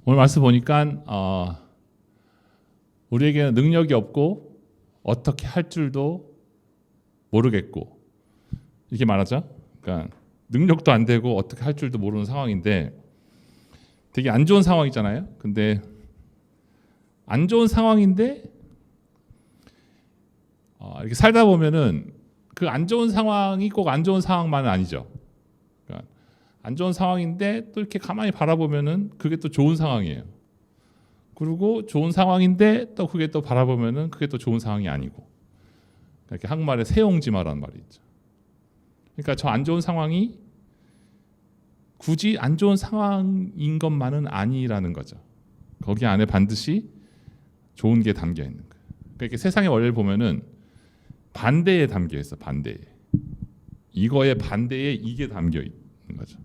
오늘 말씀 보니까 우리에게는 능력이 없고 어떻게 할 줄도 모르겠고 이렇게 말하죠. 그러니까 능력도 안 되고 어떻게 할 줄도 모르는 상황인데 되게 안 좋은 상황이잖아요. 근데 안 좋은 상황인데 이렇게 살다 보면은 그 안 좋은 상황이 꼭 안 좋은 상황만은 아니죠. 그러니까 안 좋은 상황인데 또 이렇게 가만히 바라보면은 그게 또 좋은 상황이에요. 그리고 좋은 상황인데 또 그게 또 바라보면은 그게 또 좋은 상황이 아니고 이렇게 한국말에 세옹지마라는 말이 있죠. 그러니까 저 안 좋은 상황이 굳이 안 좋은 상황인 것만은 아니라는 거죠. 거기 안에 반드시 좋은 게 담겨 있는 거예요. 그러니까 세상의 원리를 보면은 반대에 담겨 있어. 반대에. 이거의 반대에 이게 담겨 있는 거죠.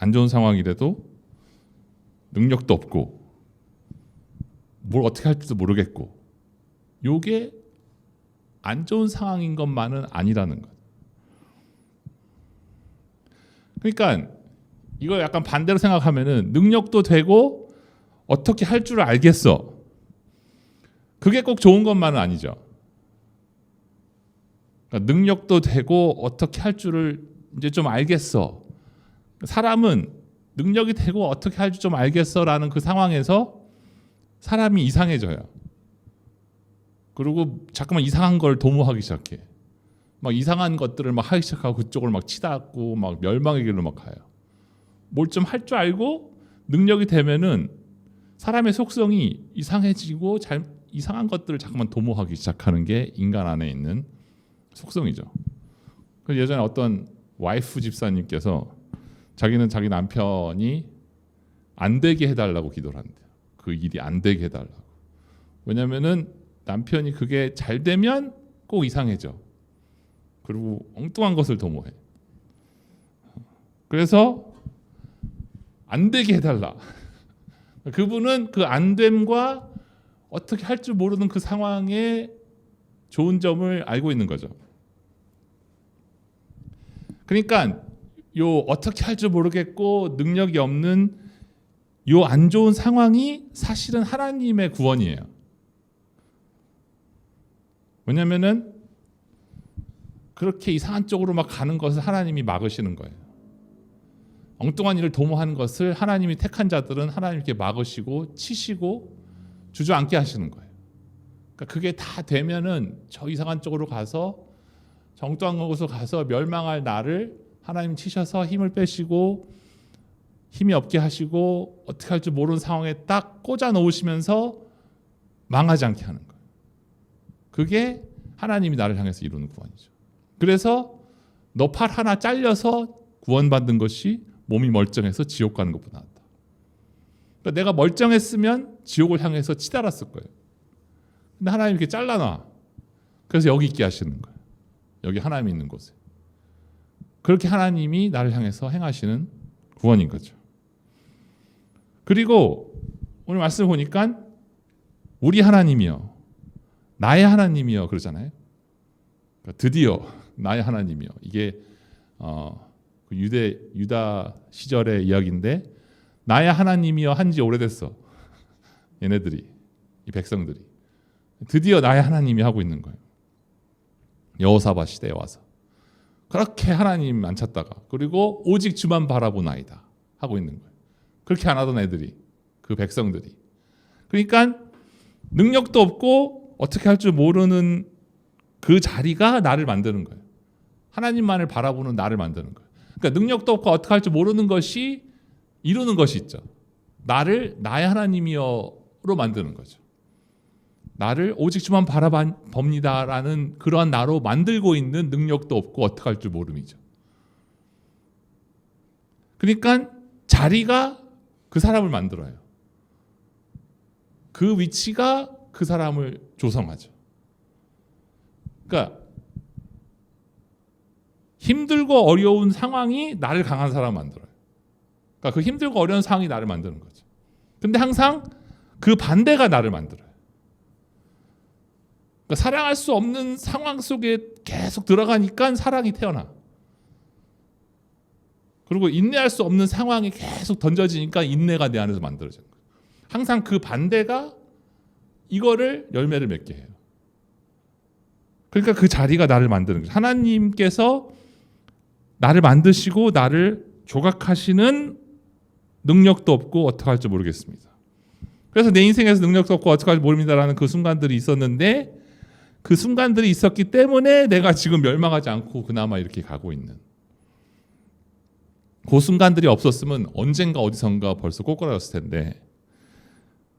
안 좋은 상황이라도 능력도 없고 뭘 어떻게 할지도 모르겠고 요게 안 좋은 상황인 것만은 아니라는 거예요. 그러니까 이걸 약간 반대로 생각하면은 능력도 되고 어떻게 할 줄 알겠어. 그게 꼭 좋은 것만은 아니죠. 그러니까 능력도 되고 어떻게 할 줄을 이제 좀 알겠어. 사람은 능력이 되고 어떻게 할 줄 좀 알겠어라는 그 상황에서 사람이 이상해져요. 그리고 자꾸만 이상한 걸 도모하기 시작해. 막 이상한 것들을 막 하기 시작하고 그쪽을 막 치닫고 막 멸망의 길로 막 가요. 뭘 좀 할 줄 알고 능력이 되면은 사람의 속성이 이상해지고 이상한 것들을 자꾸만 도모하기 시작하는 게 인간 안에 있는 속성이죠. 그래서 예전에 어떤 와이프 집사님께서 자기는 자기 남편이 안 되게 해달라고 기도를 한대요. 그 일이 안 되게 해달라고. 왜냐면은 남편이 그게 잘 되면 꼭 이상해져. 그리고 엉뚱한 것을 도모해. 그래서 안 되게 해달라. 그분은 그 안 됨과 어떻게 할 줄 모르는 그 상황의 좋은 점을 알고 있는 거죠. 그러니까 요 어떻게 할 줄 모르겠고 능력이 없는 요 안 좋은 상황이 사실은 하나님의 구원이에요. 왜냐면은 그렇게 이상한 쪽으로 막 가는 것을 하나님이 막으시는 거예요. 엉뚱한 일을 도모하는 것을 하나님이 택한 자들은 하나님께 막으시고 치시고 주저앉게 하시는 거예요. 그러니까 그게 다 되면은 저 이상한 쪽으로 가서 저 엉뚱한 곳으로 가서 멸망할 나를 하나님 치셔서 힘을 빼시고 힘이 없게 하시고 어떻게 할 줄 모르는 상황에 딱 꽂아 놓으시면서 망하지 않게 하는 거예요. 그게 하나님이 나를 향해서 이루는 구원이죠. 그래서 너 팔 하나 잘려서 구원받는 것이 몸이 멀쩡해서 지옥 가는 것보다 낫다. 그러니까 내가 멀쩡했으면 지옥을 향해서 치달았을 거예요. 근데 하나님 이렇게 잘라놔. 그래서 여기 있게 하시는 거예요. 여기 하나님이 있는 곳에. 그렇게 하나님이 나를 향해서 행하시는 구원인 거죠. 그리고 오늘 말씀을 보니까 우리 하나님이여 나의 하나님이여 그러잖아요. 그러니까 드디어 나의 하나님이여. 이게 유다 시절의 이야기인데 나의 하나님이여 한지 오래됐어. 얘네들이 이 백성들이 드디어 나의 하나님이 하고 있는 거예요. 여호사밧 시대에 와서 그렇게 하나님 안 찾다가 그리고 오직 주만 바라보나이다 하고 있는 거예요. 그렇게 안 하던 애들이 그 백성들이 그러니까 능력도 없고 어떻게 할 줄 모르는 그 자리가 나를 만드는 거예요. 하나님만을 바라보는 나를 만드는 거예요. 그러니까 능력도 없고 어떻게 할 줄 모르는 것이 이루는 것이 있죠. 나를 나의 하나님이여로 만드는 거죠. 나를 오직 주만 바라봅니다라는 그러한 나로 만들고 있는 능력도 없고 어떻게 할 줄 모름이죠. 그러니까 자리가 그 사람을 만들어요. 그 위치가 그 사람을 조성하죠. 그러니까 힘들고 어려운 상황이 나를 강한 사람 만들어요. 그러니까 그 힘들고 어려운 상황이 나를 만드는 거죠. 근데 항상 그 반대가 나를 만들어요. 그러니까 사랑할 수 없는 상황 속에 계속 들어가니까 사랑이 태어나. 그리고 인내할 수 없는 상황이 계속 던져지니까 인내가 내 안에서 만들어지는 거예요. 항상 그 반대가 이거를 열매를 맺게 해요. 그러니까 그 자리가 나를 만드는 거예요. 하나님께서 나를 만드시고 나를 조각하시는 능력도 없고 어떻게 할지 모르겠습니다. 그래서 내 인생에서 능력도 없고 어떻게 할지 모릅니다라는 그 순간들이 있었는데, 그 순간들이 있었기 때문에 내가 지금 멸망하지 않고 그나마 이렇게 가고 있는, 그 순간들이 없었으면 언젠가 어디선가 벌써 꼬꾸라졌을 텐데,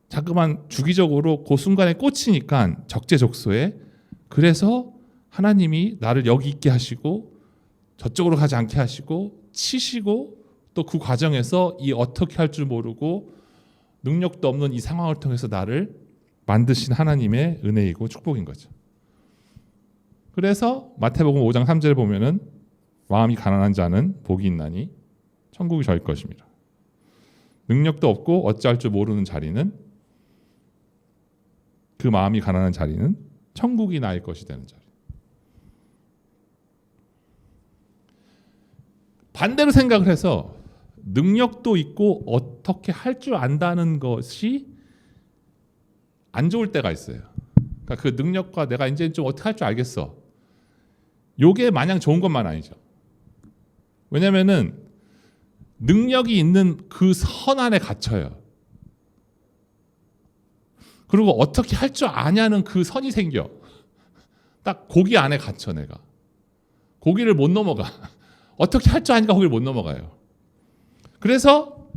자꾸만 주기적으로 그 순간에 꽂히니까 적재적소에, 그래서 하나님이 나를 여기 있게 하시고 저쪽으로 가지 않게 하시고 치시고, 또 그 과정에서 이 어떻게 할 줄 모르고 능력도 없는 이 상황을 통해서 나를 만드신 하나님의 은혜이고 축복인 거죠. 그래서 마태복음 5장 3절에 보면은 마음이 가난한 자는 복이 있나니 천국이 저희 것입니다. 능력도 없고 어찌할 줄 모르는 자리는, 그 마음이 가난한 자리는 천국이 나의 것이 되는 자리. 반대로 생각을 해서 능력도 있고 어떻게 할 줄 안다는 것이 안 좋을 때가 있어요. 그러니까 그 능력과 내가 이제 좀 어떻게 할 줄 알겠어, 요게 마냥 좋은 것만 아니죠. 왜냐면은 능력이 있는 그 선 안에 갇혀요. 그리고 어떻게 할 줄 아냐는 그 선이 생겨. 딱 거기 안에 갇혀. 내가 거기를 못 넘어가. 어떻게 할 줄 아니까 거기를 못 넘어가요. 그래서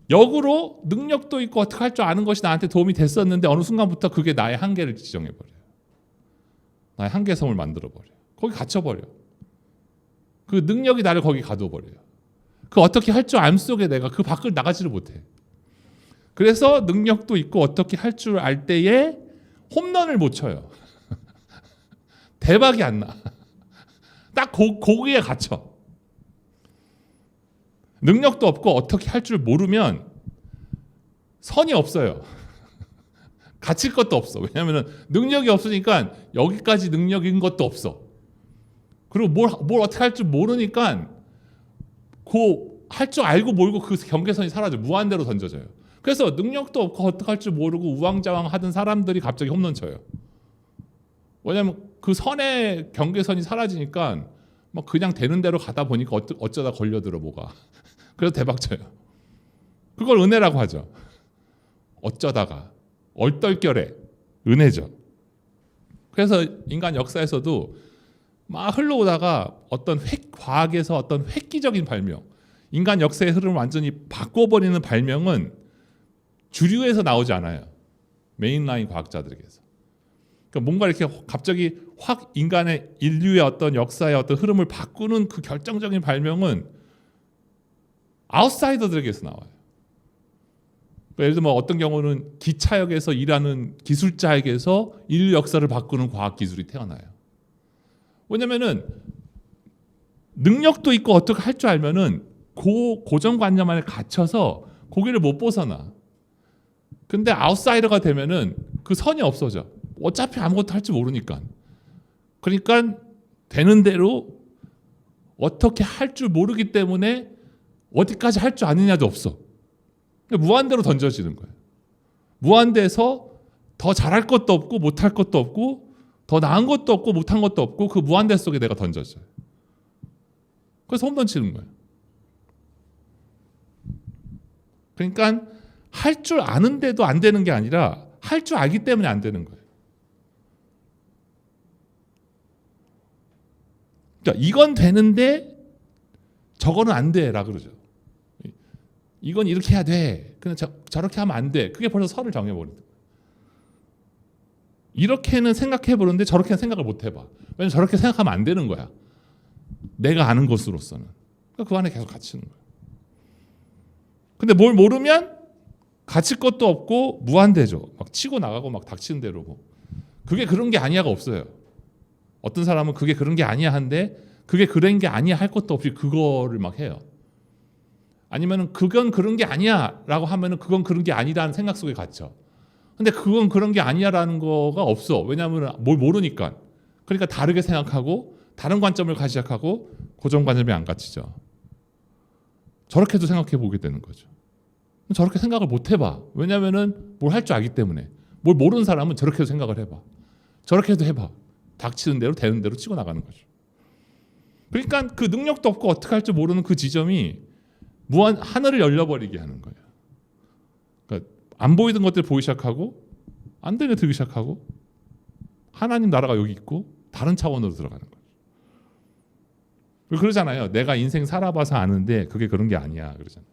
역으로 능력도 있고 어떻게 할 줄 아는 것이 나한테 도움이 됐었는데, 어느 순간부터 그게 나의 한계를 지정해버려요. 나의 한계섬을 만들어버려요. 거기 갇혀버려. 그 능력이 나를 거기 가둬버려요. 그 어떻게 할 줄 알 속에 내가 그 밖을 나가지를 못해. 그래서 능력도 있고 어떻게 할 줄 알 때에 홈런을 못 쳐요. 대박이 안 나. 딱 거기에 갇혀. 능력도 없고 어떻게 할 줄 모르면 선이 없어요. 갇힐 것도 없어. 왜냐하면 능력이 없으니까 여기까지 능력인 것도 없어. 그리고 뭘 어떻게 할 줄 모르니까 그 할 줄 알고 모르고 그 경계선이 사라져. 무한대로 던져져요. 그래서 능력도 없고 어떻게 할 줄 모르고 우왕좌왕 하던 사람들이 갑자기 홈런 쳐요. 왜냐하면 그 선의 경계선이 사라지니까 막 그냥 되는 대로 가다 보니까 어쩌다 걸려들어 뭐가. 그래서 대박 쳐요. 그걸 은혜라고 하죠. 어쩌다가 얼떨결에 은혜죠. 그래서 인간 역사에서도 막 흘러오다가 어떤 과학에서 어떤 획기적인 발명, 인간 역사의 흐름을 완전히 바꿔버리는 발명은 주류에서 나오지 않아요. 메인라인 과학자들에게서. 그러니까 뭔가 이렇게 갑자기 확 인류의 어떤 역사의 어떤 흐름을 바꾸는 그 결정적인 발명은 아웃사이더들에게서 나와요. 그러니까 예를 들면 어떤 경우는 기차역에서 일하는 기술자에게서 인류 역사를 바꾸는 과학 기술이 태어나요. 왜냐면은 능력도 있고 어떻게 할 줄 알면은 고정관념 안에 갇혀서 거기를 못 벗어나. 근데 아웃사이더가 되면은 그 선이 없어져. 어차피 아무것도 할 줄 모르니까. 그러니까 되는 대로 어떻게 할 줄 모르기 때문에 어디까지 할 줄 아느냐도 없어. 무한대로 던져지는 거예요. 무한대에서 더 잘할 것도 없고 못할 것도 없고 더 나은 것도 없고 못한 것도 없고 그 무한대 속에 내가 던져져요. 그래서 홈런 치는 거예요. 그러니까 할 줄 아는데도 안 되는 게 아니라 할 줄 알기 때문에 안 되는 거예요. 그러니까 이건 되는데 저거는 안 돼라 그러죠. 이건 이렇게 해야 돼. 근데 저렇게 하면 안 돼. 그게 벌써 선을 정해버린다. 이렇게는 생각해보는데 저렇게는 생각을 못 해봐. 왜냐면 저렇게 생각하면 안 되는 거야. 내가 아는 것으로서는. 그러니까 그 안에 계속 갇히는 거야. 근데 뭘 모르면 갇힐 것도 없고 무한대죠. 막 치고 나가고 막 닥치는 대로고. 그게 그런 게 아니야가 없어요. 어떤 사람은 그게 그런 게 아니야 한데 그게 그런 게 아니야 할 것도 없이 그거를 막 해요. 아니면은 그건 그런 게 아니야라고 하면은 그건 그런 게 아니라는 생각 속에 갇혀. 근데 그건 그런 게 아니야라는 거가 없어. 왜냐하면 뭘 모르니까. 그러니까 다르게 생각하고 다른 관점을 가시 시작하고 고정관념에 안 갇히죠. 저렇게도 생각해 보게 되는 거죠. 저렇게 생각을 못 해봐. 왜냐하면은 뭘 할 줄 알기 때문에. 뭘 모르는 사람은 저렇게도 생각을 해봐. 저렇게도 해봐. 닥치는 대로 되는 대로 치고 나가는 거죠. 그러니까 그 능력도 없고 어떻게 할 줄 모르는 그 지점이 무한 하늘을 열려버리게 하는 거예요. 그러니까 안 보이던 것들이 보이기 시작하고 안 되게 들기 시작하고 하나님 나라가 여기 있고 다른 차원으로 들어가는 거예요. 그러잖아요. 내가 인생 살아봐서 아는데 그게 그런 게 아니야. 그러잖아요.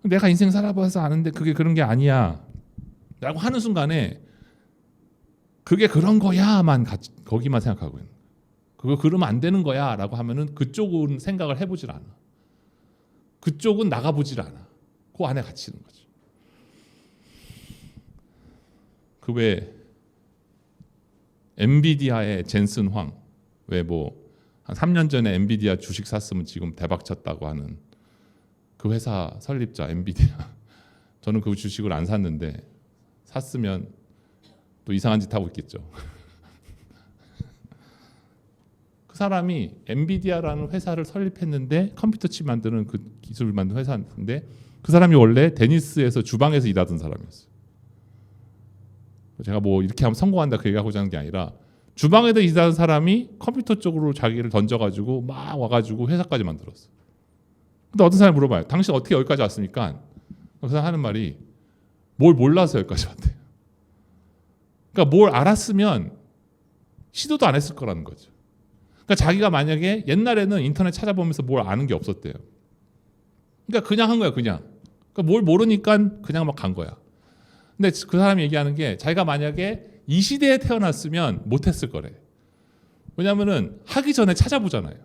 내가 인생 살아봐서 아는데 그게 그런 게 아니야 라고 하는 순간에 그게 그런 거야만 거기만 생각하고 있는 거예요. 그거 그러면 안 되는 거야 라고 하면은 그쪽은 생각을 해보질 않아. 그쪽은 나가보질 않아. 그 안에 갇히는 거죠. 그 외에 엔비디아의 젠슨 황, 왜 뭐 한 3년 전에 엔비디아 주식 샀으면 지금 대박 쳤다고 하는 그 회사 설립자 엔비디아. 저는 그 주식을 안 샀는데 샀으면 또 이상한 짓 하고 있겠죠. 그 사람이 엔비디아라는 회사를 설립했는데 컴퓨터 칩 만드는 그 기술을 만드는 회사인데 그 사람이 원래 데니스에서 주방에서 일하던 사람이었어요. 제가 뭐 이렇게 하면 성공한다 그 얘기하고자 하는 게 아니라 주방에서 일하는 사람이 컴퓨터 쪽으로 자기를 던져가지고 막 와가지고 회사까지 만들었어. 근데 어떤 사람이 물어봐요. 당신 어떻게 여기까지 왔습니까? 그 사람 하는 말이 뭘 몰라서 여기까지 왔대요. 그러니까 뭘 알았으면 시도도 안 했을 거라는 거죠. 그러니까 자기가 만약에 옛날에는 인터넷 찾아보면서 뭘 아는 게 없었대요. 그러니까 그냥 한 거야, 그냥. 그러니까 뭘 모르니까 그냥 막 간 거야. 근데 그 사람이 얘기하는 게 자기가 만약에 이 시대에 태어났으면 못했을 거래. 왜냐하면은 하기 전에 찾아보잖아요.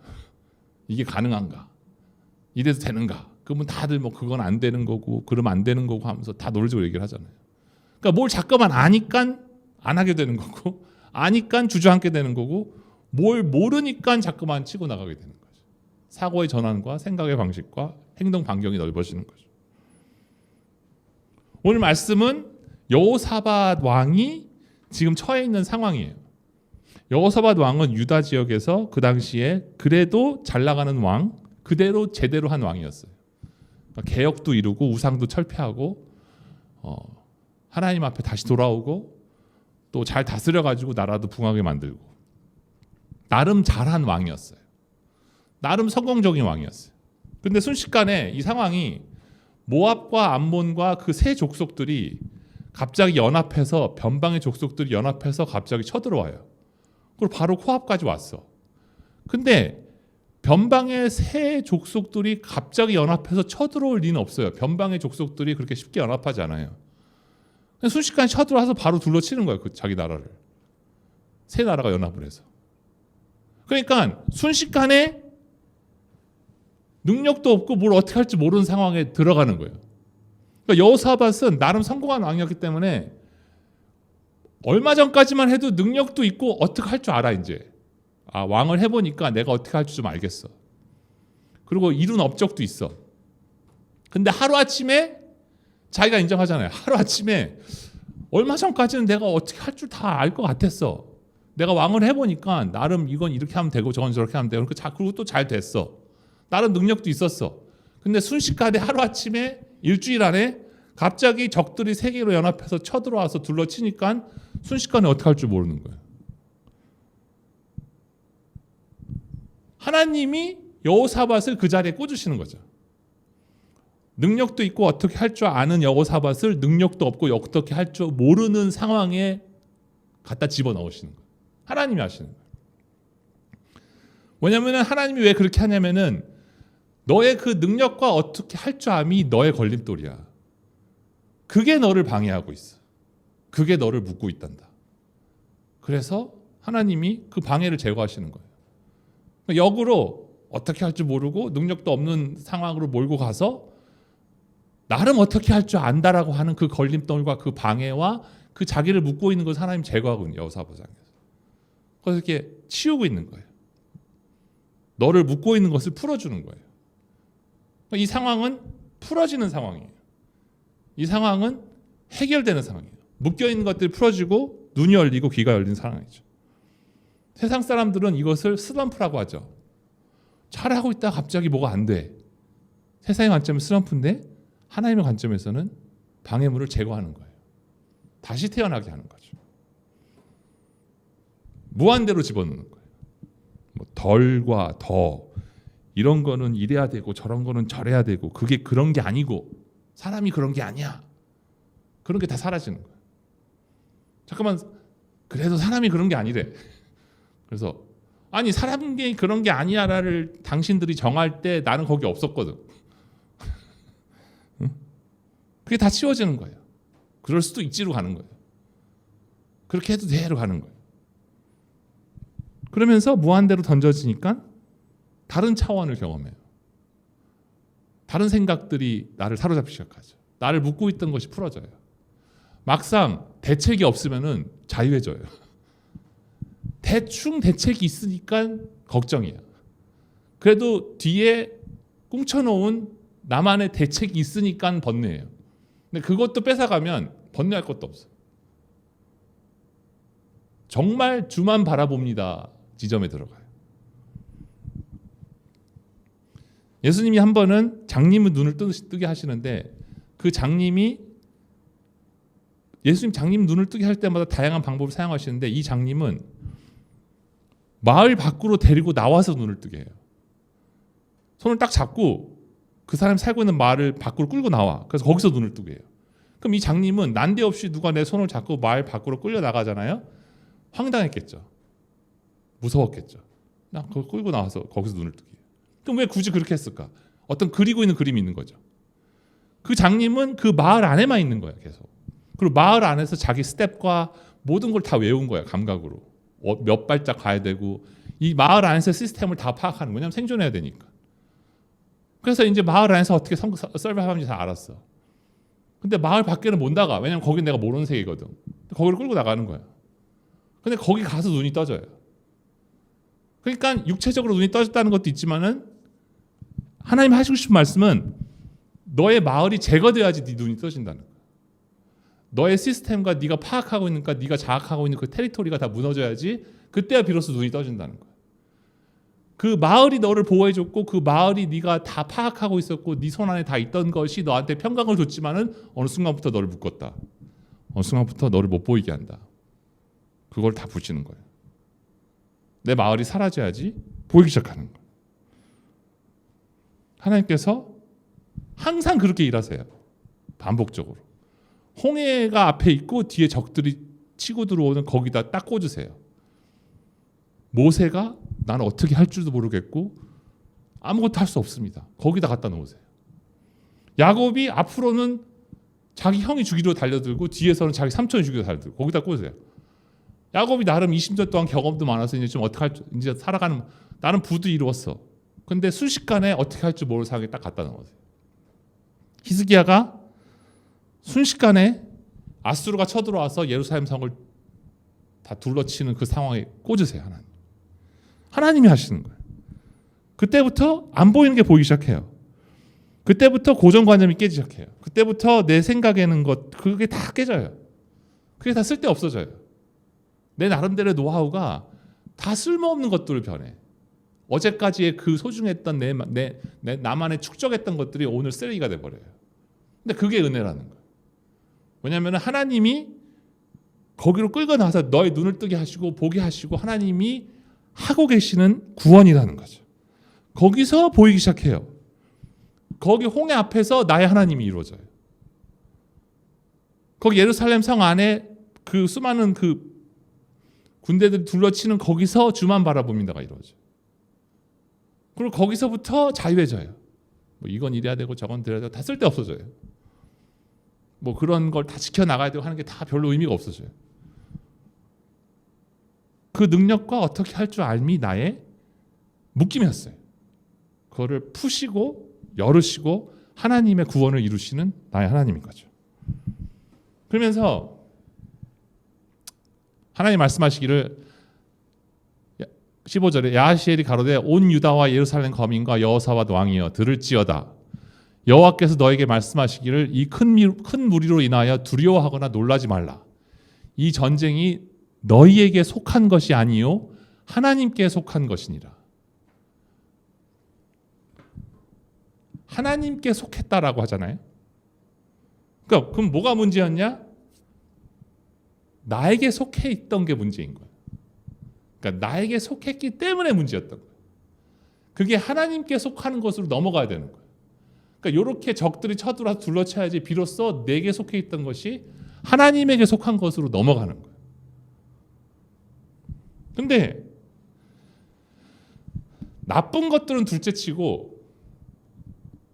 이게 가능한가? 이래도 되는가? 그러면 다들 뭐 그건 안 되는 거고 그러면 안 되는 거고 하면서 다 논리적으로 얘기를 하잖아요. 그러니까 뭘 자꾸만 아니까 안 하게 되는 거고 아니까 주저앉게 되는 거고 뭘 모르니까 자꾸만 치고 나가게 되는 거죠. 사고의 전환과 생각의 방식과 행동 반경이 넓어지는 거죠. 오늘 말씀은 여호사밧 왕이 지금 처해 있는 상황이에요. 여호사밧 왕은 유다 지역에서 그 당시에 그래도 잘 나가는 왕, 그대로 제대로 한 왕이었어요. 그러니까 개혁도 이루고 우상도 철폐하고 하나님 앞에 다시 돌아오고 또 잘 다스려가지고 나라도 붕하게 만들고 나름 잘한 왕이었어요. 나름 성공적인 왕이었어요. 근데 순식간에 이 상황이 모압과 암몬과 그 세 족속들이 갑자기 연합해서 변방의 족속들이 연합해서 갑자기 쳐들어와요. 그리고 바로 코앞까지 왔어. 근데 변방의 세 족속들이 갑자기 연합해서 쳐들어올 리는 없어요. 변방의 족속들이 그렇게 쉽게 연합하지 않아요. 순식간에 쳐들어와서 바로 둘러치는 거예요. 그 자기 나라를. 세 나라가 연합을 해서. 그러니까 순식간에 능력도 없고 뭘 어떻게 할지 모르는 상황에 들어가는 거예요. 그러니까 여호사밧은 나름 성공한 왕이었기 때문에 얼마 전까지만 해도 능력도 있고 어떻게 할 줄 알아 이제. 왕을 해보니까 내가 어떻게 할지 좀 알겠어. 그리고 이룬 업적도 있어. 근데 하루아침에 자기가 인정하잖아요. 하루아침에 얼마 전까지는 내가 어떻게 할 줄 다 알 것 같았어. 내가 왕을 해보니까 나름 이건 이렇게 하면 되고 저건 저렇게 하면 되고 그리고 또 잘 됐어. 나름 능력도 있었어. 근데 순식간에 하루아침에 일주일 안에 갑자기 적들이 세 개로 연합해서 쳐들어와서 둘러치니까 순식간에 어떻게 할 줄 모르는 거예요. 하나님이 여호사밧을 그 자리에 꽂으시는 거죠. 능력도 있고 어떻게 할 줄 아는 여호사밧을 능력도 없고 어떻게 할 줄 모르는 상황에 갖다 집어넣으시는 거예요. 하나님이 하시는 거예요. 왜냐하면 하나님이 왜 그렇게 하냐면은 너의 그 능력과 어떻게 할 줄 암이 너의 걸림돌이야. 그게 너를 방해하고 있어. 그게 너를 묶고 있단다. 그래서 하나님이 그 방해를 제거하시는 거예요. 역으로 어떻게 할 줄 모르고 능력도 없는 상황으로 몰고 가서 나름 어떻게 할 줄 안다라고 하는 그 걸림돌과 그 방해와 그 자기를 묶고 있는 것을 하나님 제거하거든요. 여호사밧에서. 그래서 이렇게 치우고 있는 거예요. 너를 묶고 있는 것을 풀어주는 거예요. 이 상황은 풀어지는 상황이에요. 이 상황은 해결되는 상황이에요. 묶여있는 것들이 풀어지고 눈이 열리고 귀가 열린 상황이죠. 세상 사람들은 이것을 슬럼프라고 하죠. 잘하고 있다가 갑자기 뭐가 안 돼. 세상의 관점은 슬럼프인데 하나님의 관점에서는 방해물을 제거하는 거예요. 다시 태어나게 하는 거죠. 무한대로 집어넣는 거예요. 뭐 덜과 더 이런 거는 이래야 되고 저런 거는 저래야 되고 그게 그런 게 아니고 사람이 그런 게 아니야. 그런 게 다 사라지는 거예요. 잠깐만, 그래도 사람이 그런 게 아니래. 그래서 아니 사람이 그런 게 아니야를 당신들이 정할 때 나는 거기 없었거든. 응? 그게 다 치워지는 거예요. 그럴 수도 있지로 가는 거예요. 그렇게 해도 돼로 가는 거예요. 그러면서 무한대로 던져지니까 다른 차원을 경험해요. 다른 생각들이 나를 사로잡기 시작하죠. 나를 묶고 있던 것이 풀어져요. 막상 대책이 없으면은 자유해져요. 대충 대책이 있으니까 걱정이야. 그래도 뒤에 꿍쳐놓은 나만의 대책이 있으니까 번뇌예요. 근데 그것도 뺏어가면 번뇌할 것도 없어. 정말 주만 바라봅니다 지점에 들어가요. 예수님이 한 번은 장님은 눈을 뜨게 하시는데 그 장님이 예수님 장님 눈을 뜨게 할 때마다 다양한 방법을 사용하시는데 이 장님은 마을 밖으로 데리고 나와서 눈을 뜨게 해요. 손을 딱 잡고 그 사람이 살고 있는 마을을 밖으로 끌고 나와. 그래서 거기서 눈을 뜨게 해요. 그럼 이 장님은 난데없이 누가 내 손을 잡고 마을 밖으로 끌려 나가잖아요. 황당했겠죠. 무서웠겠죠. 나 그걸 끌고 나와서 거기서 눈을 뜨게 해요. 그럼 왜 굳이 그렇게 했을까? 어떤 그리고 있는 그림이 있는 거죠. 그 장님은 그 마을 안에만 있는 거야 계속. 그리고 마을 안에서 자기 스텝과 모든 걸 다 외운 거야 감각으로. 몇 발짝 가야 되고 이 마을 안에서 시스템을 다 파악하는 거예요. 왜냐하면 생존해야 되니까. 그래서 이제 마을 안에서 어떻게 서바이브하는지 다 알았어. 근데 마을 밖에는 못 나가. 왜냐하면 거긴 내가 모르는 세계거든. 거기를 끌고 나가는 거야. 근데 거기 가서 눈이 떠져요. 그러니까 육체적으로 눈이 떠졌다는 것도 있지만은 하나님 하시고 싶은 말씀은 너의 마을이 제거돼야지 네 눈이 떠진다는 거야. 너의 시스템과 네가 파악하고 있는가 네가 장악하고 있는 그 테리토리가 다 무너져야지 그때야 비로소 눈이 떠진다는 거야. 그 마을이 너를 보호해줬고 그 마을이 네가 다 파악하고 있었고 네 손 안에 다 있던 것이 너한테 평강을 줬지만은 어느 순간부터 너를 묶었다. 어느 순간부터 너를 못 보이게 한다. 그걸 다 부시는 거예요. 내 마을이 사라져야지 보이기 시작하는 거예요. 하나님께서 항상 그렇게 일하세요. 반복적으로. 홍해가 앞에 있고 뒤에 적들이 치고 들어오는 거기다 딱 꽂으세요. 모세가 나는 어떻게 할 줄도 모르겠고 아무것도 할 수 없습니다. 거기다 갖다 놓으세요. 야곱이 앞으로는 자기 형이 주기로 달려들고 뒤에서는 자기 삼촌이 주기로 달려들고 거기다 꽂으세요. 야곱이 나름 20년 동안 경험도 많아서 이제 좀 어떻게 할 줄 이제 살아가는 나는 부도 이루었어. 근데 순식간에 어떻게 할 줄 모르는 상황에 딱 갖다 놓으세요. 히스기야가 순식간에 아수르가 쳐들어와서 예루살렘 성을 다 둘러치는 그 상황에 꽂으세요. 하나님이 하시는 거예요. 그때부터 안 보이는 게 보이기 시작해요. 그때부터 고정관념이 깨지기 시작해요. 그때부터 내 생각에는 그게 다 깨져요. 그게 다 쓸데없어져요. 내 나름대로의 노하우가 다 쓸모없는 것들을 변해. 어제까지의 그 소중했던 나만의 축적했던 것들이 오늘 쓰레기가 돼버려요. 근데 그게 은혜라는 거예요. 왜냐하면 하나님이 거기로 끌고 나와서 너의 눈을 뜨게 하시고 보게 하시고 하나님이 하고 계시는 구원이라는 거죠. 거기서 보이기 시작해요. 거기 홍해 앞에서 나의 하나님이 이루어져요. 거기 예루살렘 성 안에 그 수많은 그 군대들이 둘러치는 거기서 주만 바라봅니다가 이루어져요. 그리고 거기서부터 자유해져요. 뭐 이건 이래야 되고 저건 이래야 되고 다 쓸데없어져요. 뭐 그런 걸 다 지켜나가야 되고 하는 게 다 별로 의미가 없어져요. 그 능력과 어떻게 할 줄 알미 나의 묶임이었어요. 그거를 푸시고 열으시고 하나님의 구원을 이루시는 나의 하나님인 거죠. 그러면서 하나님 말씀하시기를 15절에 야하시엘이 가로되 온 유다와 예루살렘 거민과 여호사밧 왕이여 들을지어다. 여호와께서 너에게 말씀하시기를 이 큰 무리로 인하여 두려워하거나 놀라지 말라. 이 전쟁이 너희에게 속한 것이 아니요 하나님께 속한 것이니라. 하나님께 속했다라고 하잖아요. 그러니까 그럼 뭐가 문제였냐? 나에게 속해 있던 게 문제인 거예요. 그러니까 나에게 속했기 때문에 문제였던 거예요. 그게 하나님께 속하는 것으로 넘어가야 되는 거예요. 그러니까 이렇게 적들이 쳐들어와서 둘러쳐야지 비로소 내게 속해 있던 것이 하나님에게 속한 것으로 넘어가는 거예요. 근데 나쁜 것들은 둘째치고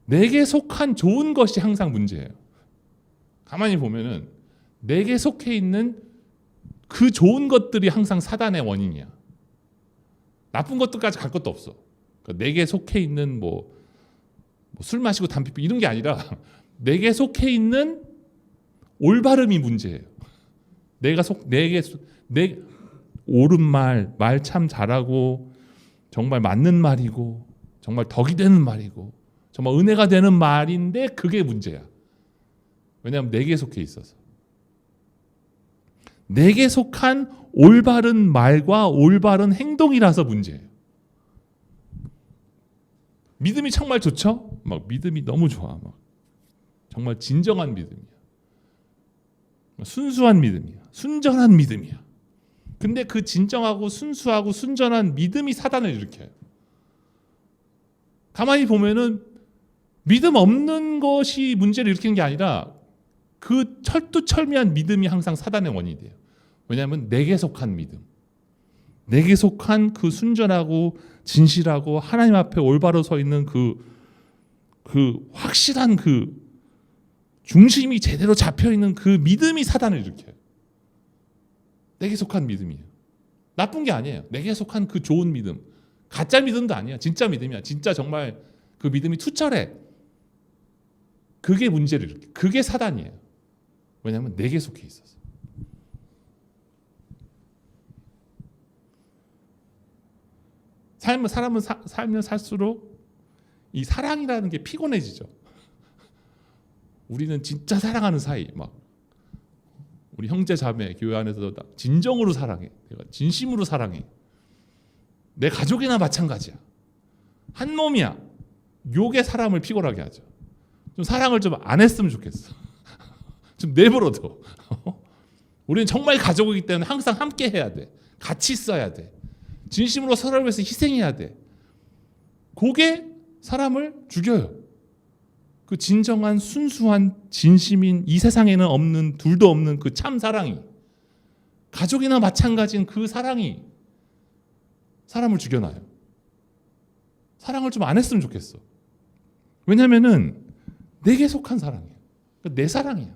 내게 속한 좋은 것이 항상 문제예요. 가만히 보면은 내게 속해 있는 그 좋은 것들이 항상 사단의 원인이야. 나쁜 것들까지 갈 것도 없어. 그러니까 내게 속해 있는 술 마시고 담배 피우고 이런 게 아니라 내게 속해 있는 올바름이 문제예요. 내 옳은 말 참 잘하고 정말 맞는 말이고 정말 덕이 되는 말이고 정말 은혜가 되는 말인데 그게 문제야. 왜냐하면 내게 속해 있어서. 내게 속한 올바른 말과 올바른 행동이라서 문제예요. 믿음이 정말 좋죠? 막 믿음이 너무 좋아. 막 정말 진정한 믿음이야. 순수한 믿음이야. 순전한 믿음이야. 근데 그 진정하고 순수하고 순전한 믿음이 사단을 일으켜요. 가만히 보면은 믿음 없는 것이 문제를 일으키는 게 아니라 그 철두철미한 믿음이 항상 사단의 원인이 돼요. 왜냐하면 내게 속한 믿음, 내게 속한 그 순전하고 진실하고 하나님 앞에 올바로 서 있는 그 확실한 그 중심이 제대로 잡혀 있는 그 믿음이 사단을 일으켜요. 내게 속한 믿음이에요. 나쁜 게 아니에요. 내게 속한 그 좋은 믿음, 가짜 믿음도 아니야. 진짜 믿음이야. 진짜 정말 그 믿음이 투철해. 그게 문제를 일으켜요. 그게 사단이에요. 왜냐하면 내게 속해 있어서. 사람은 살면 살수록 이 사랑이라는 게 피곤해지죠. 우리는 진짜 사랑하는 사이, 막 우리 형제 자매 교회 안에서도 진정으로 사랑해. 내가 진심으로 사랑해. 내 가족이나 마찬가지야. 한 몸이야. 요게 사람을 피곤하게 하죠. 좀 사랑을 좀 안 했으면 좋겠어. 좀 내버려둬. 우리는 정말 가족이기 때문에 항상 함께 해야 돼. 같이 있어야 돼. 진심으로 서로를 위해서 희생해야 돼. 그게 사람을 죽여요. 그 진정한 순수한 진심인 이 세상에는 없는 둘도 없는 그 참 사랑이, 가족이나 마찬가지인 그 사랑이 사람을 죽여놔요. 사랑을 좀 안 했으면 좋겠어. 왜냐면은 내게 속한 사랑이야. 내 사랑이야.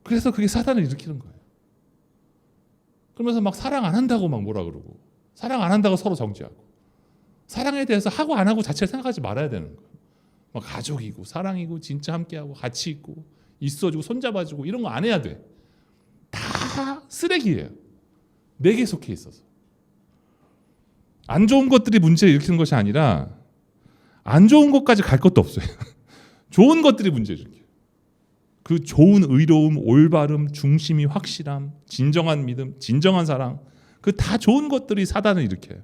그래서 그게 사단을 일으키는 거예요. 그러면서 막 사랑 안 한다고 막 뭐라 그러고, 사랑 안 한다고 서로 정죄하고, 사랑에 대해서 하고 안 하고 자체를 생각하지 말아야 되는 거예요. 막 가족이고 사랑이고 진짜 함께하고 같이 있고 있어주고 손잡아주고 이런 거 안 해야 돼. 다 쓰레기예요. 내게 속해 있어서. 안 좋은 것들이 문제를 일으키는 것이 아니라 안 좋은 것까지 갈 것도 없어요. 좋은 것들이 문제를 일으켜요. 그 좋은 의로움, 올바름, 중심이 확실함, 진정한 믿음, 진정한 사랑, 그 다 좋은 것들이 사단을 일으켜요.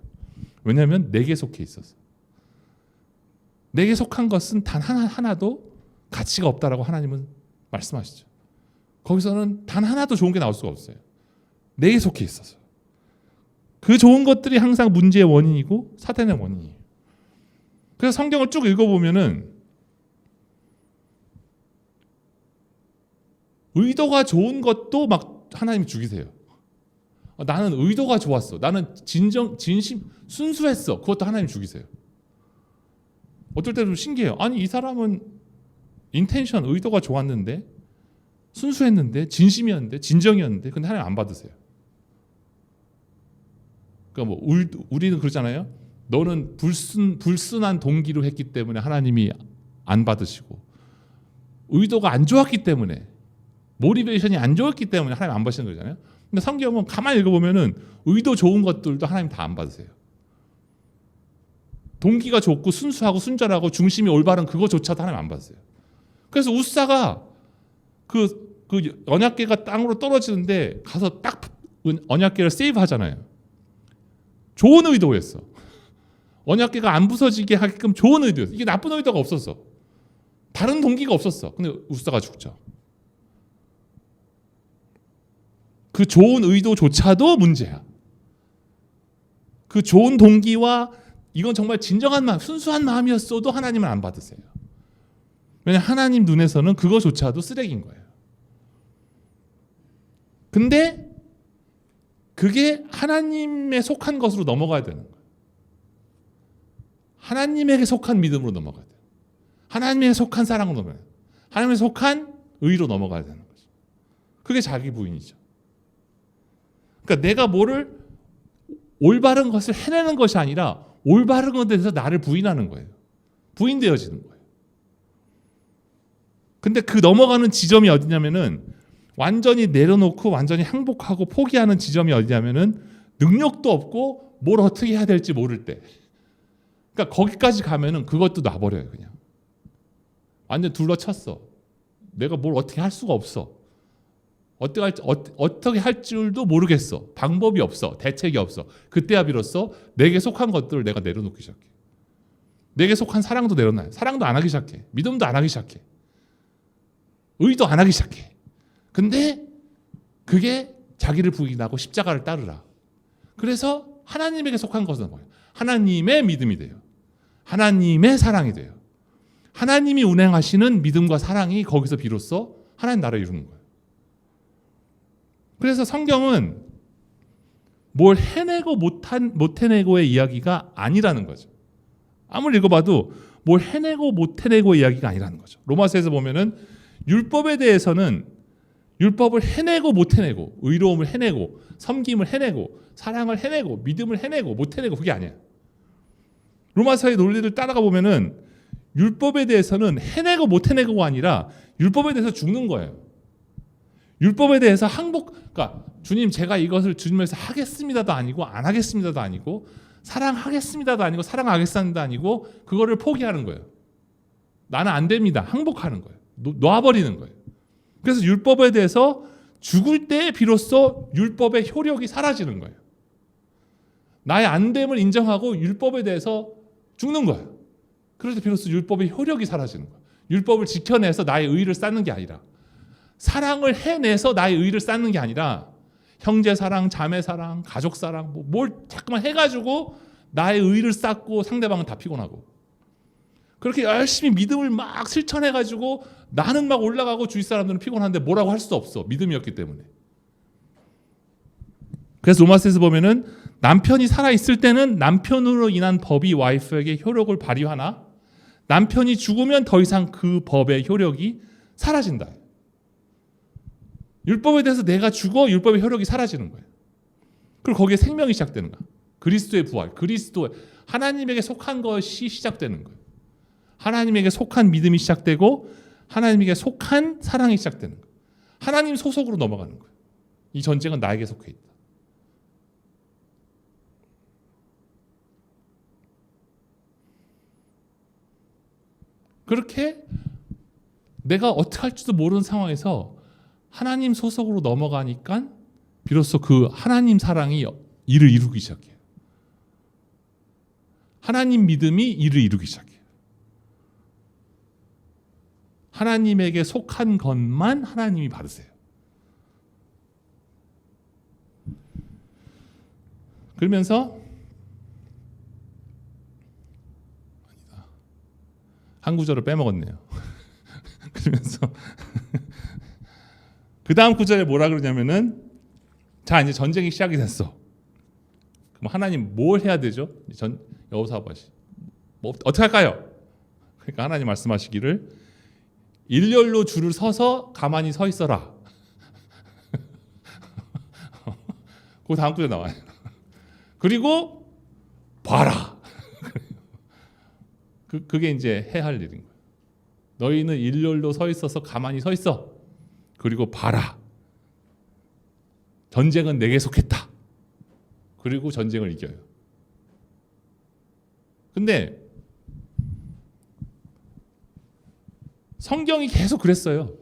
왜냐하면 내게 속해 있어서. 내게 속한 것은 단 하나도 가치가 없다라고 하나님은 말씀하시죠. 거기서는 단 하나도 좋은 게 나올 수가 없어요. 내게 속해 있어서. 그 좋은 것들이 항상 문제의 원인이고 사단의 원인이에요. 그래서 성경을 쭉 읽어보면은 의도가 좋은 것도 막 하나님이 죽이세요. 나는 의도가 좋았어. 나는 진심 순수했어. 그것도 하나님 죽이세요. 어떨 때도 신기해요. 아니 이 사람은 인텐션 의도가 좋았는데 순수했는데 진심이었는데 진정이었는데 근데 하나님 안 받으세요. 그러니까 뭐 우리는 그러잖아요. 너는 불순한 동기로 했기 때문에 하나님이 안 받으시고 의도가 안 좋았기 때문에 모티베이션이 안 좋았기 때문에 하나님 안 받으시는 거잖아요. 근데 성경은 가만히 읽어보면은 의도 좋은 것들도 하나님 다 안 받으세요. 동기가 좋고 순수하고 순전하고 중심이 올바른 그거조차도 하나님 안 받으세요. 그래서 웃사가 그 언약궤가 땅으로 떨어지는데 가서 딱 언약궤를 세이브 하잖아요. 좋은 의도였어. 언약궤가 안 부서지게 하게끔 좋은 의도였어. 이게 나쁜 의도가 없었어. 다른 동기가 없었어. 근데 우사가 죽죠. 그 좋은 의도조차도 문제야. 그 좋은 동기와 이건 정말 진정한 마음, 순수한 마음이었어도 하나님을 안 받으세요. 왜냐하면 하나님 눈에서는 그거조차도 쓰레기인 거예요. 근데 그게 하나님에 속한 것으로 넘어가야 되는 거예요. 하나님에게 속한 믿음으로 넘어가야 돼요. 하나님에게 속한 사랑으로 넘어가야 돼요. 하나님에 속한 의로 넘어가야 되는 거죠. 그게 자기 부인이죠. 그러니까 내가 뭐를 올바른 것을 해내는 것이 아니라 올바른 것에 대해서 나를 부인하는 거예요. 부인되어지는 거예요. 근데 그 넘어가는 지점이 어디냐면은 완전히 내려놓고 완전히 항복하고 포기하는 지점이 어디냐면은 능력도 없고 뭘 어떻게 해야 될지 모를 때. 그러니까 거기까지 가면은 그것도 놔버려요. 그냥 완전 둘러쳤어. 내가 뭘 어떻게 할 수가 없어. 어떻게 할 줄도 모르겠어. 방법이 없어. 대책이 없어. 그때야 비로소 내게 속한 것들을 내가 내려놓기 시작해. 내게 속한 사랑도 내려놔요. 사랑도 안 하기 시작해. 믿음도 안 하기 시작해. 의도 안 하기 시작해. 근데 그게 자기를 부인하고 십자가를 따르라. 그래서 하나님에게 속한 것은 뭐예요? 하나님의 믿음이 돼요. 하나님의 사랑이 돼요. 하나님이 운행하시는 믿음과 사랑이 거기서 비로소 하나님 나라를 이루는 거예요. 그래서 성경은 뭘 해내고 못 해내고의 이야기가 아니라는 거죠. 아무리 읽어봐도 뭘 해내고 못 해내고의 이야기가 아니라는 거죠. 로마서에서 보면은 율법에 대해서는 율법을 해내고 못 해내고, 의로움을 해내고, 섬김을 해내고, 사랑을 해내고, 믿음을 해내고 못 해내고 그게 아니야. 로마서의 논리를 따라가 보면은 율법에 대해서는 해내고 못 해내고가 아니라 율법에 대해서 죽는 거예요. 율법에 대해서 그러니까 주님 제가 이것을 주님에서 하겠습니다도 아니고 안 하겠습니다도 아니고 사랑하겠습니다도 아니고 사랑하겠습니다도 아니고 그거를 포기하는 거예요. 나는 안 됩니다. 항복하는 거예요. 놔버리는 거예요. 그래서 율법에 대해서 죽을 때 비로소 율법의 효력이 사라지는 거예요. 나의 안됨을 인정하고 율법에 대해서 죽는 거예요. 그럴 때 비로소 율법의 효력이 사라지는 거예요. 율법을 지켜내서 나의 의의를 쌓는 게 아니라 사랑을 해내서 나의 의의를 쌓는 게 아니라 형제 사랑, 자매 사랑, 가족 사랑 뭘 자꾸만 해가지고 나의 의의를 쌓고 상대방은 다 피곤하고 그렇게 열심히 믿음을 막 실천해가지고 나는 막 올라가고 주위 사람들은 피곤한데 뭐라고 할 수 없어. 믿음이었기 때문에. 그래서 로마서에서 보면은 남편이 살아있을 때는 남편으로 인한 법이 와이프에게 효력을 발휘하나 남편이 죽으면 더 이상 그 법의 효력이 사라진다. 율법에 대해서 내가 죽어 율법의 효력이 사라지는 거예요. 그리고 거기에 생명이 시작되는 거야. 그리스도의 부활, 그리스도 하나님에게 속한 것이 시작되는 거예요. 하나님에게 속한 믿음이 시작되고 하나님에게 속한 사랑이 시작되는 거예요. 하나님 소속으로 넘어가는 거예요. 이 전쟁은 나에게 속해 있다. 그렇게 내가 어떻게 할지도 모르는 상황에서 하나님 소속으로 넘어가니까 비로소 그 하나님 사랑이 일을 이루기 시작해요. 하나님 믿음이 일을 이루기 시작해요. 하나님에게 속한 것만 하나님이 받으세요. 그러면서 한 구절을 빼먹었네요. 그러면서 그 다음 구절에 뭐라 그러냐면은 자 이제 전쟁이 시작이 됐어. 그럼 하나님 뭘 해야 되죠? 여호사밧이 뭐 어떻게 할까요? 그러니까 하나님 말씀하시기를 일렬로 줄을 서서 가만히 서 있어라. 그 다음 구절 나와요. 그리고 봐라. 그게 이제 해야 할 일인 거예요. 너희는 일렬로 서 있어서 가만히 서 있어. 그리고 봐라. 전쟁은 내게 속했다. 그리고 전쟁을 이겨요. 근데 성경이 계속 그랬어요.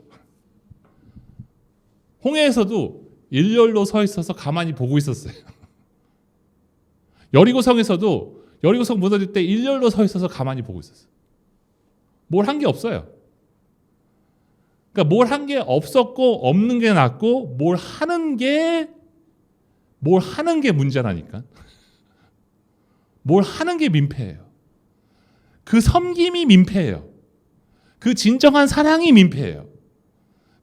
홍해에서도 일렬로 서 있어서 가만히 보고 있었어요. 여리고성에서도 여리고성 무너질 때 일렬로 서 있어서 가만히 보고 있었어요. 뭘 한 게 없어요. 그러니까 뭘 한 게 없었고 없는 게 낫고 뭘 하는 게 문제라니까. 뭘 하는 게 민폐예요. 그 섬김이 민폐예요. 그 진정한 사랑이 민폐예요.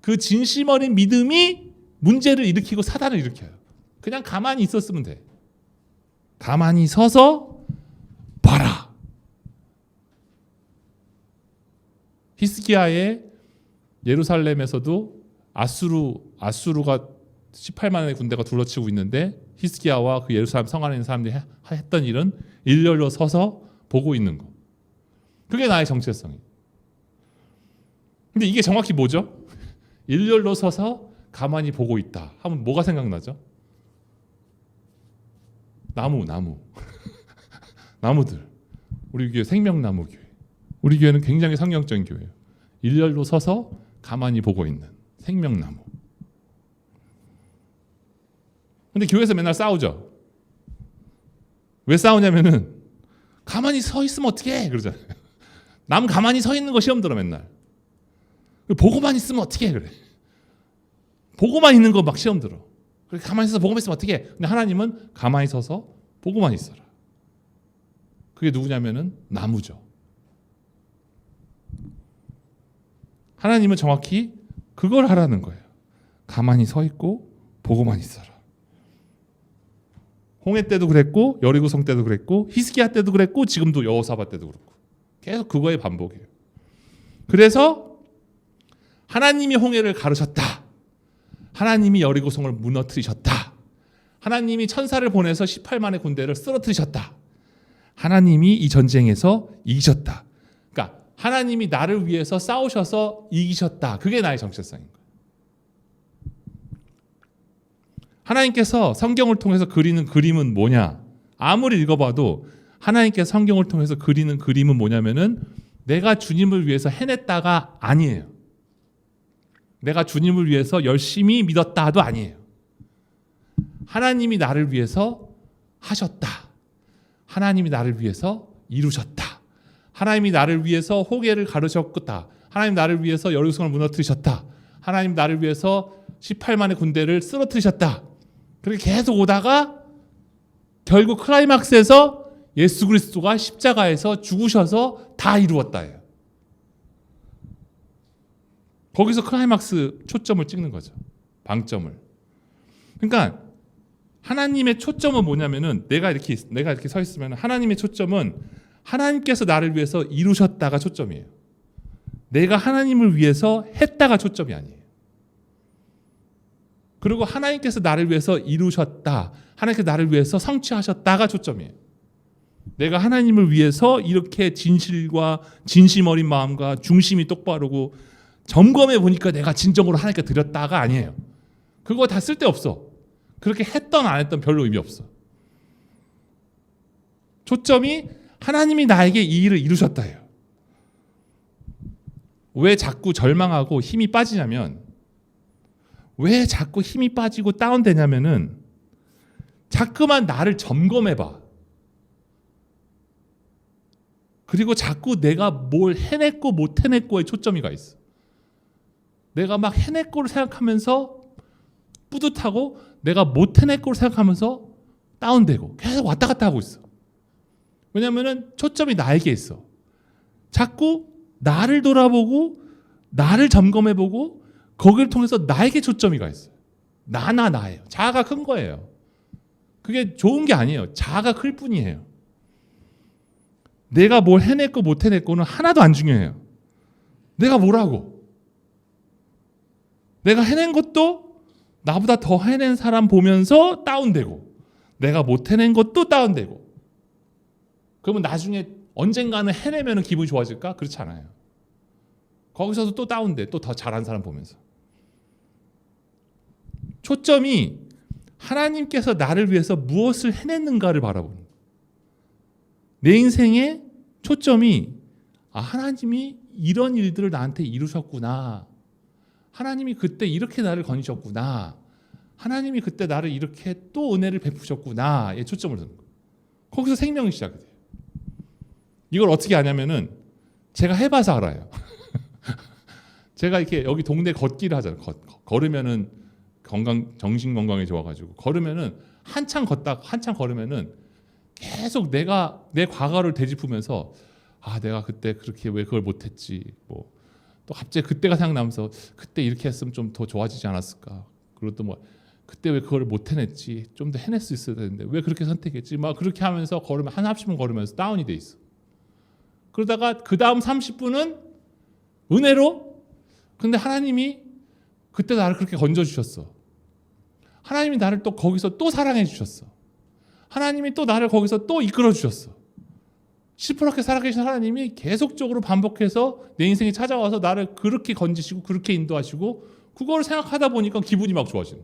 그 진심 어린 믿음이 문제를 일으키고 사단을 일으켜요. 그냥 가만히 있었으면 돼. 가만히 서서 봐라. 히스기야의 예루살렘에서도 아수르가 18만의 군대가 둘러치고 있는데 히스기야와 그 예루살렘 성 안에 있는 사람들이 했던 일은 일렬로 서서 보고 있는 거. 그게 나의 정체성이에요. 근데 이게 정확히 뭐죠? 일렬로 서서 가만히 보고 있다 하면 뭐가 생각나죠? 나무 나무들. 우리 교회 생명나무 교회. 우리 교회는 굉장히 성경적인 교회예요. 일렬로 서서 가만히 보고 있는 생명나무. 근데 교회에서 맨날 싸우죠. 왜 싸우냐면은 가만히 서 있으면 어떡해 그러잖아요. 남 가만히 서 있는 거 시험 들어 맨날. 보고만 있으면 어떡해 그래. 보고만 있는 거 막 시험 들어. 그렇게 가만히 서서 보고만 있으면 어떡해. 근데 하나님은 가만히 서서 보고만 있어라. 그게 누구냐면은 나무죠. 하나님은 정확히 그걸 하라는 거예요. 가만히 서 있고 보고만 있어라. 홍해 때도 그랬고 여리고성 때도 그랬고 히스기야 때도 그랬고 지금도 여호사밧 때도 그렇고 계속 그거의 반복이에요. 그래서 하나님이 홍해를 가르셨다. 하나님이 여리고성을 무너뜨리셨다. 하나님이 천사를 보내서 18만의 군대를 쓰러뜨리셨다. 하나님이 이 전쟁에서 이기셨다. 그러니까 하나님이 나를 위해서 싸우셔서 이기셨다. 그게 나의 정체성인 거예요. 하나님께서 성경을 통해서 그리는 그림은 뭐냐? 아무리 읽어봐도 하나님께서 성경을 통해서 그리는 그림은 뭐냐면은 내가 주님을 위해서 해냈다가 아니에요. 내가 주님을 위해서 열심히 믿었다도 아니에요. 하나님이 나를 위해서 하셨다. 하나님이 나를 위해서 이루셨다. 하나님이 나를 위해서 홍해를 가르셨다. 하나님 나를 위해서 여리고성을 무너뜨리셨다. 하나님 나를 위해서 18만의 군대를 쓰러뜨리셨다. 그렇게 계속 오다가 결국 클라이막스에서 예수 그리스도가 십자가에서 죽으셔서 다 이루었다예요. 거기서 클라이막스 초점을 찍는 거죠. 방점을. 그러니까 하나님의 초점은 뭐냐면은 내가 이렇게 서 있으면 하나님의 초점은 하나님께서 나를 위해서 이루셨다가 초점이에요. 내가 하나님을 위해서 했다가 초점이 아니에요. 그리고 하나님께서 나를 위해서 이루셨다. 하나님께서 나를 위해서 성취하셨다가 초점이에요. 내가 하나님을 위해서 이렇게 진실과 진심 어린 마음과 중심이 똑바르고 점검해 보니까 내가 진정으로 하나님께 드렸다가 아니에요. 그거 다 쓸데없어. 그렇게 했던 안 했던 별로 의미 없어. 초점이 하나님이 나에게 이 일을 이루셨다예요. 왜 자꾸 절망하고 힘이 빠지냐면 왜 자꾸 힘이 빠지고 다운되냐면은 자꾸만 나를 점검해봐. 그리고 자꾸 내가 뭘 해냈고 못 해냈고에 초점이 가 있어. 내가 막 해냈고를 생각하면서 뿌듯하고 내가 못 해냈고를 생각하면서 다운되고 계속 왔다 갔다 하고 있어. 왜냐하면 초점이 나에게 있어. 자꾸 나를 돌아보고 나를 점검해보고 거기를 통해서 나에게 초점이 가 있어요. 나예요. 자아가 큰 거예요. 그게 좋은 게 아니에요. 자아가 클 뿐이에요. 내가 뭘 해냈고 못 해냈고는 하나도 안 중요해요. 내가 뭐라고? 내가 해낸 것도 나보다 더 해낸 사람 보면서 다운되고 내가 못 해낸 것도 다운되고 그러면 나중에 언젠가는 해내면 기분이 좋아질까? 그렇지 않아요. 거기서도 또 다운돼. 또 더 잘한 사람 보면서. 초점이 하나님께서 나를 위해서 무엇을 해냈는가를 바라보는 거예요. 내 인생의 초점이 하나님이 이런 일들을 나한테 이루셨구나. 하나님이 그때 이렇게 나를 건지셨구나. 하나님이 그때 나를 이렇게 또 은혜를 베푸셨구나에 초점을 두는 거예요. 거기서 생명이 시작이 돼요. 이걸 어떻게 아냐면은 제가 해봐서 알아요. 제가 이렇게 여기 동네 걷기를 하잖아요. 걸으면은 정신 건강에 좋아가지고 걸으면은 한참 걸으면은 계속 내가 내 과거를 되짚으면서 내가 그때 그렇게 왜 그걸 못했지, 뭐 또 갑자기 그때가 생각나면서 그때 이렇게 했으면 좀 더 좋아지지 않았을까, 그리고 또 뭐 그때 왜 그걸 못 해냈지, 좀 더 해낼 수 있어야 되는데 왜 그렇게 선택했지, 막 그렇게 하면서 걸으면 한 30분 걸으면서 다운이 돼 있어. 그러다가 그 다음 30분은 은혜로, 근데 하나님이 그때 나를 그렇게 건져주셨어. 하나님이 나를 또 거기서 또 사랑해 주셨어. 하나님이 또 나를 거기서 또 이끌어 주셨어. 시퍼렇게 살아계신 하나님이 계속적으로 반복해서 내 인생에 찾아와서 나를 그렇게 건지시고 그렇게 인도하시고, 그거를 생각하다 보니까 기분이 막 좋아지는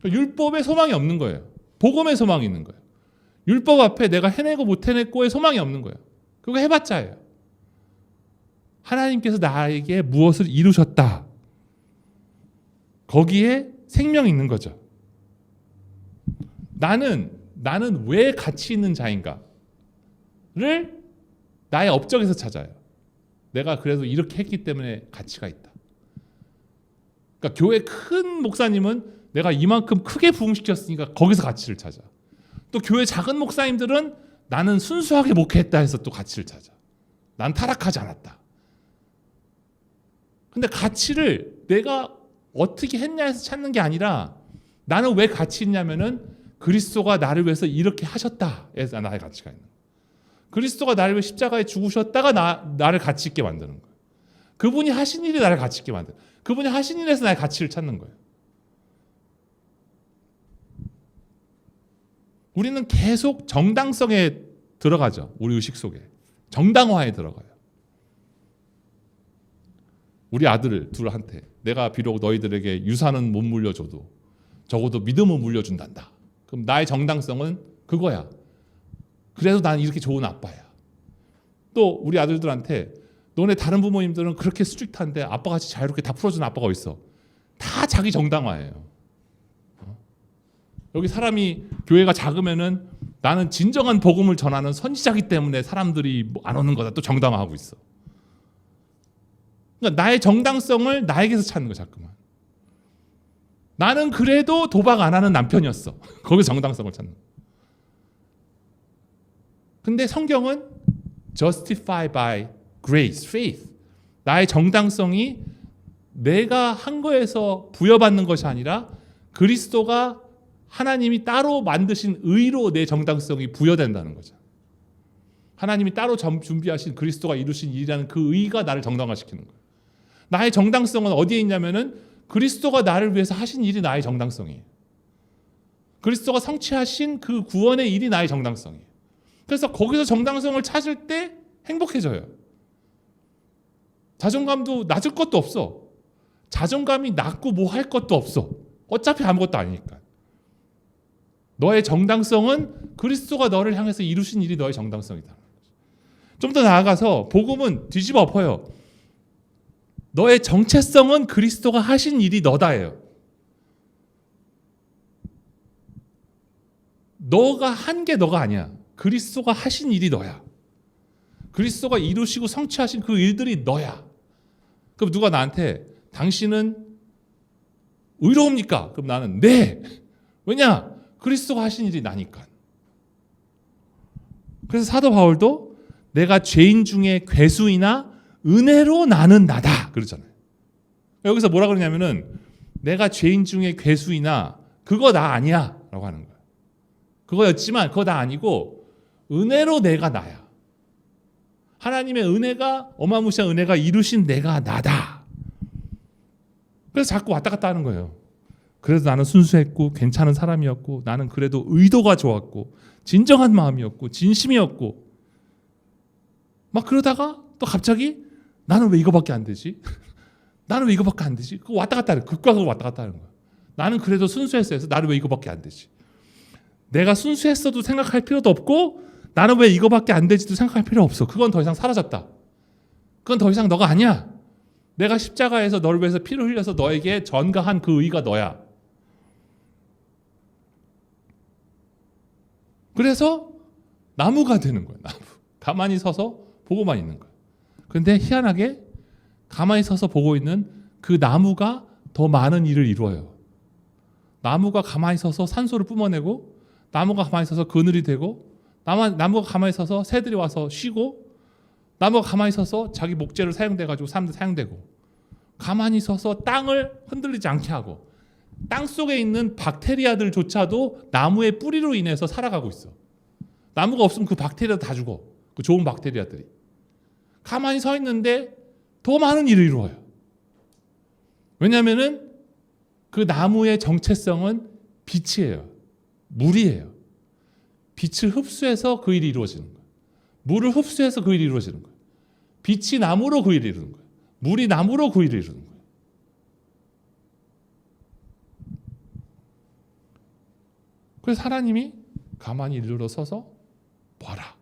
거예요. 율법에 소망이 없는 거예요. 복음에 소망이 있는 거예요. 율법 앞에 내가 해내고 못 해냈고의 소망이 없는 거예요. 그거 해봤자예요. 하나님께서 나에게 무엇을 이루셨다, 거기에 생명이 있는 거죠. 나는 왜 가치 있는 자인가를 나의 업적에서 찾아요. 내가 그래도 이렇게 했기 때문에 가치가 있다. 그러니까 교회 큰 목사님은 내가 이만큼 크게 부흥시켰으니까 거기서 가치를 찾아. 또 교회 작은 목사님들은 나는 순수하게 목회했다 해서 또 가치를 찾아. 난 타락하지 않았다. 근데 가치를 내가 어떻게 했냐 해서 찾는 게 아니라, 나는 왜 가치 있냐면은 그리스도가 나를 위해서 이렇게 하셨다 해서 나의 가치가 있는 거예요. 그리스도가 나를 위해 십자가에 죽으셨다가 나를 가치 있게 만드는 거예요. 그분이 하신 일이 나를 가치 있게 만드는 거예요. 그분이 하신 일에서 나의 가치를 찾는 거예요. 우리는 계속 정당성에 들어가죠. 우리 의식 속에 정당화에 들어가요. 우리 아들 둘한테 내가 비록 너희들에게 유산은 못 물려줘도 적어도 믿음은 물려준단다. 그럼 나의 정당성은 그거야. 그래서 난 이렇게 좋은 아빠야. 또 우리 아들들한테 너네 다른 부모님들은 그렇게 스트릭트한데 아빠같이 자유롭게 다 풀어주는 아빠가 어딨어. 다 자기 정당화예요. 여기 사람이 교회가 작으면은 나는 진정한 복음을 전하는 선지자이기 때문에 사람들이 안 오는 거다, 또 정당화하고 있어. 그러니까 나의 정당성을 나에게서 찾는 거 자꾸만. 나는 그래도 도박 안 하는 남편이었어. 거기서 정당성을 찾는 거. 근데 성경은 justify by grace, faith. 나의 정당성이 내가 한 거에서 부여받는 것이 아니라 그리스도가 하나님이 따로 만드신 의로 내 정당성이 부여된다는 거죠. 하나님이 따로 준비하신 그리스도가 이루신 일이라는 그 의가 나를 정당화시키는 거예요. 나의 정당성은 어디에 있냐면은 그리스도가 나를 위해서 하신 일이 나의 정당성이에요. 그리스도가 성취하신 그 구원의 일이 나의 정당성이에요. 그래서 거기서 정당성을 찾을 때 행복해져요. 자존감도 낮을 것도 없어. 자존감이 낮고 뭐 할 것도 없어. 어차피 아무것도 아니니까. 너의 정당성은 그리스도가 너를 향해서 이루신 일이 너의 정당성이다. 좀 더 나아가서 복음은 뒤집어 엎어요. 너의 정체성은 그리스도가 하신 일이 너다예요. 너가 한 게 너가 아니야. 그리스도가 하신 일이 너야. 그리스도가 이루시고 성취하신 그 일들이 너야. 그럼 누가 나한테 당신은 의로웁니까? 그럼 나는 네. 왜냐? 그리스도가 하신 일이 나니까. 그래서 사도 바울도 내가 죄인 중에 괴수이나 은혜로 나는 나다 그러잖아요. 여기서 뭐라 그러냐면은 내가 죄인 중에 괴수이나 그거 나 아니야 라고 하는 거예요. 그거였지만 그거 나 아니고 은혜로 내가 나야. 하나님의 은혜가, 어마무시한 은혜가 이루신 내가 나다. 그래서 자꾸 왔다 갔다 하는 거예요. 그래서 나는 순수했고 괜찮은 사람이었고 나는 그래도 의도가 좋았고 진정한 마음이었고 진심이었고 막 그러다가 또 갑자기 나는 왜 이거밖에 안 되지? 나는 왜 이거밖에 안 되지? 그거 왔다 갔다 하는, 극과 극을 왔다 갔다 하는 거야. 나는 그래도 순수했어 해서 나는 왜 이거밖에 안 되지? 내가 순수했어도 생각할 필요도 없고 나는 왜 이거밖에 안 되지도 생각할 필요 없어. 그건 더 이상 사라졌다. 그건 더 이상 너가 아니야. 내가 십자가에서 너를 위해서 피를 흘려서 너에게 전가한 그 의가 너야. 그래서 나무가 되는 거예요. 나무. 가만히 서서 보고만 있는 거예요. 근데 희한하게 가만히 서서 보고 있는 그 나무가 더 많은 일을 이루어요. 나무가 가만히 서서 산소를 뿜어내고, 나무가 가만히 서서 그늘이 되고, 나무가 가만히 서서 새들이 와서 쉬고, 나무가 가만히 서서 자기 목재로 사용돼가지고 사람들 사용되고, 가만히 서서 땅을 흔들리지 않게 하고, 땅 속에 있는 박테리아들조차도 나무의 뿌리로 인해서 살아가고 있어. 나무가 없으면 그 박테리아도 다 죽어. 그 좋은 박테리아들이. 가만히 서 있는데 더 많은 일을 이루어요. 왜냐하면은 그 나무의 정체성은 빛이에요. 물이에요. 빛을 흡수해서 그 일이 이루어지는 거예요. 물을 흡수해서 그 일이 이루어지는 거예요. 빛이 나무로 그 일을 이루는 거예요. 물이 나무로 그 일을 이루는 거예요. 그래서 하나님이 가만히 일어서서 봐라.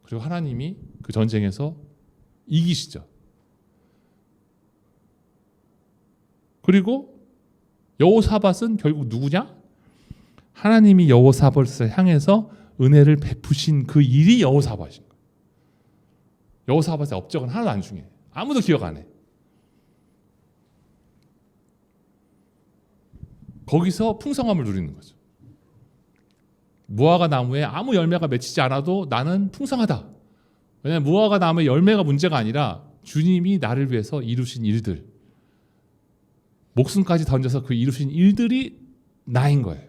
그리고 하나님이 그 전쟁에서 이기시죠. 그리고 여호사밧은 결국 누구냐? 하나님이 여호사밧을 향해서 은혜를 베푸신 그 일이 여호사밧인 거예요. 여호사밧의 업적은 하나도 안 중요해. 아무도 기억 안 해. 거기서 풍성함을 누리는 거죠. 무화과 나무에 아무 열매가 맺히지 않아도 나는 풍성하다. 왜냐하면 무화과 나무의 열매가 문제가 아니라 주님이 나를 위해서 이루신 일들, 목숨까지 던져서 그 이루신 일들이 나인 거예요.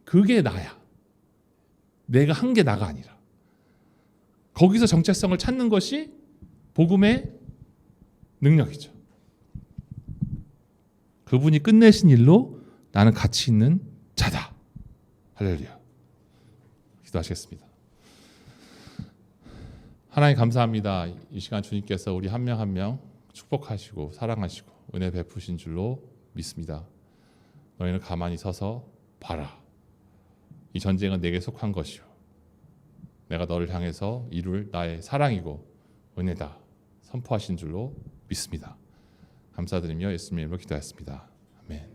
그게 나야. 내가 한 게 나가 아니라. 거기서 정체성을 찾는 것이 복음의 능력이죠. 그분이 끝내신 일로 나는 가치 있는 자다. 할렐루야. 기도하시겠습니다. 하나님 감사합니다. 이 시간 주님께서 우리 한 명 한 명 축복하시고 사랑하시고 은혜 베푸신 줄로 믿습니다. 너희는 가만히 서서 봐라. 이 전쟁은 내게 속한 것이요. 내가 너를 향해서 이룰 나의 사랑이고 은혜다. 선포하신 줄로 믿습니다. 감사드리며 예수님 이름으로 기도하였습니다. 아멘.